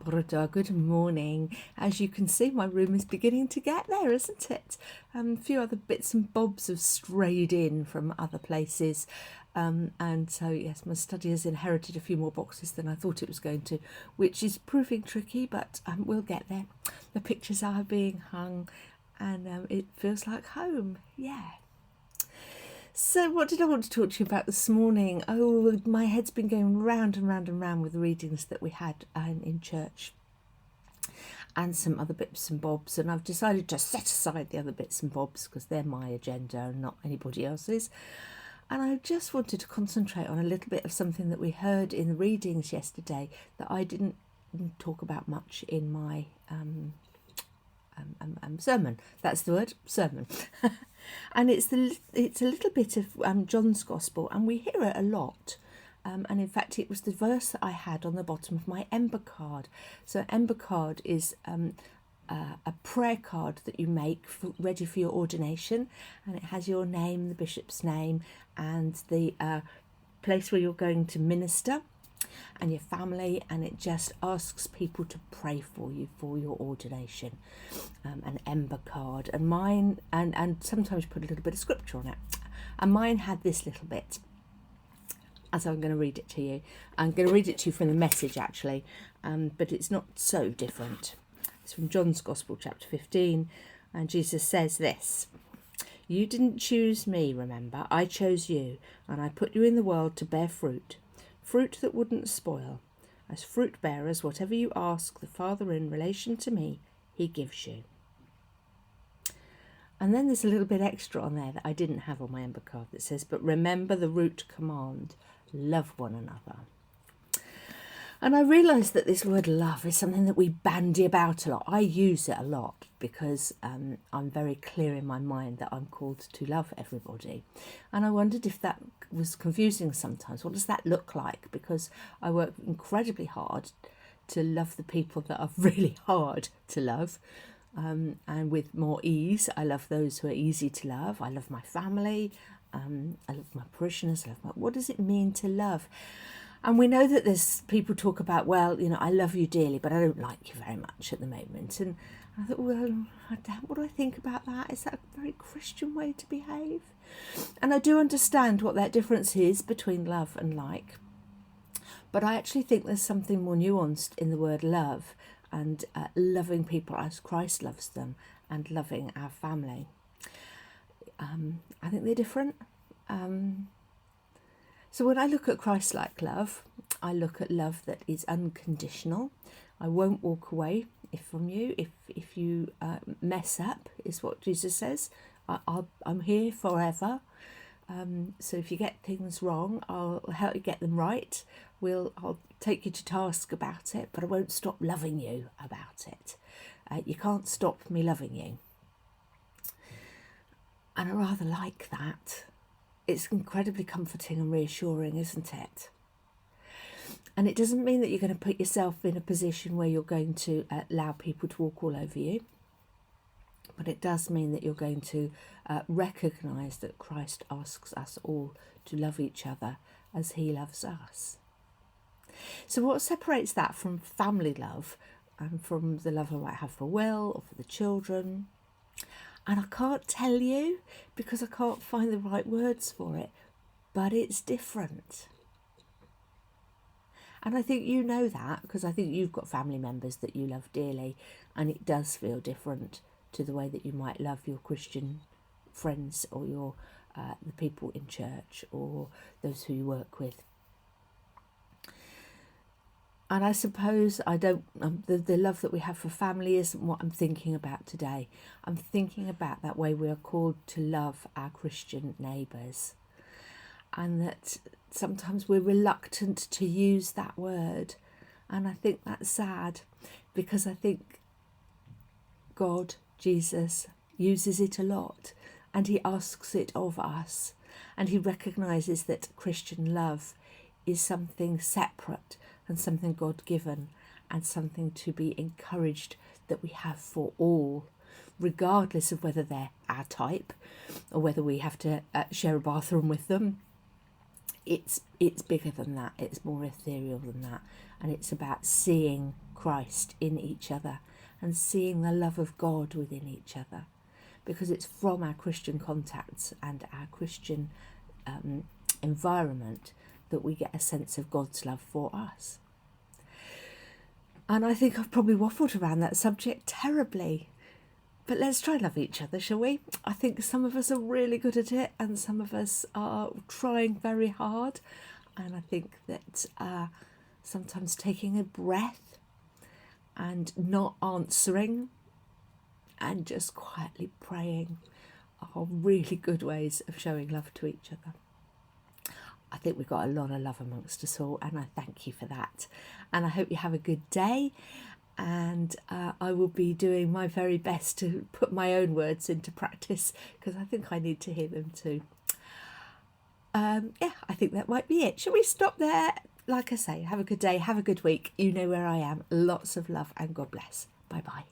Buddha, good morning. As you can see, my room is beginning to get there, isn't it? A few other bits and bobs have strayed in from other places. And so, yes, my study has inherited a few more boxes than I thought it was going to, which is proving tricky, but we'll get there. The pictures are being hung and it feels like home. Yeah. So what did I want to talk to you about this morning? Oh, my head's been going round and round and round with the readings that we had in church and some other bits and bobs, and I've decided to set aside the other bits and bobs because they're my agenda and not anybody else's. And I just wanted to concentrate on a little bit of something that we heard in the readings yesterday that I didn't talk about much in my sermon. That's the word, sermon. And it's a little bit of John's Gospel, and we hear it a lot. And in fact, it was the verse that I had on the bottom of my Ember card. So Ember card is a prayer card that you make ready for your ordination, and it has your name, the bishop's name, and the place where you're going to minister, and your family, and it just asks people to pray for you for your ordination. An Ember card, and mine, and sometimes put a little bit of scripture on it, and mine had this little bit, as I'm going to read it to you. I'm going to read it to you from the Message actually, but it's not so different. It's from John's Gospel, chapter 15, and Jesus says this: "You didn't choose me, remember, I chose you, and I put you in the world to bear fruit, fruit that wouldn't spoil. As fruit bearers, whatever you ask the Father in relation to me, he gives you." And then there's a little bit extra on there that I didn't have on my Ember card that says, "But remember the root command, love one another." And I realised that this word love is something that we bandy about a lot. I use it a lot because I'm very clear in my mind that I'm called to love everybody. And I wondered if that was confusing sometimes. What does that look like? Because I work incredibly hard to love the people that are really hard to love. And with more ease. I love those who are easy to love. I love my family. I love my parishioners. What does it mean to love? And we know that there's people talk about, well, you know, I love you dearly, but I don't like you very much at the moment. And I thought, well, what do I think about that? Is that a very Christian way to behave? And I do understand what that difference is between love and like. But I actually think there's something more nuanced in the word love, and loving people as Christ loves them, and loving our family. I think they're different. So when I look at Christ-like love, I look at love that is unconditional. I won't walk away from you if you mess up, is what Jesus says. I'm here forever. So if you get things wrong, I'll help you get them right. I'll take you to task about it, but I won't stop loving you about it. You can't stop me loving you. And I rather like that. It's incredibly comforting and reassuring, isn't it? And it doesn't mean that you're going to put yourself in a position where you're going to allow people to walk all over you. But it does mean that you're going to recognise that Christ asks us all to love each other as he loves us. So what separates that from family love and from the love I might have for Will or for the children? And I can't tell you because I can't find the right words for it, but it's different. And I think you know that because I think you've got family members that you love dearly, and it does feel different to the way that you might love your Christian friends or your the people in church or those who you work with. And I suppose the love that we have for family isn't what I'm thinking about today. I'm thinking about that way we are called to love our Christian neighbours, and that sometimes we're reluctant to use that word. And I think that's sad because I think God, Jesus, uses it a lot, and he asks it of us, and he recognises that Christian love is something separate and something God-given and something to be encouraged that we have for all, regardless of whether they're our type or whether we have to share a bathroom with them. It's bigger than that. It's more ethereal than that, and it's about seeing Christ in each other and seeing the love of God within each other, because it's from our Christian contacts and our Christian environment that we get a sense of God's love for us. And I think I've probably waffled around that subject terribly. But let's try and love each other, shall we? I think some of us are really good at it and some of us are trying very hard. And I think that sometimes taking a breath and not answering and just quietly praying are really good ways of showing love to each other. I think we've got a lot of love amongst us all, and I thank you for that. And I hope you have a good day, and I will be doing my very best to put my own words into practice, because I think I need to hear them too. Yeah, I think that might be it. Shall we stop there? Like I say, have a good day, have a good week. You know where I am. Lots of love and God bless. Bye-bye.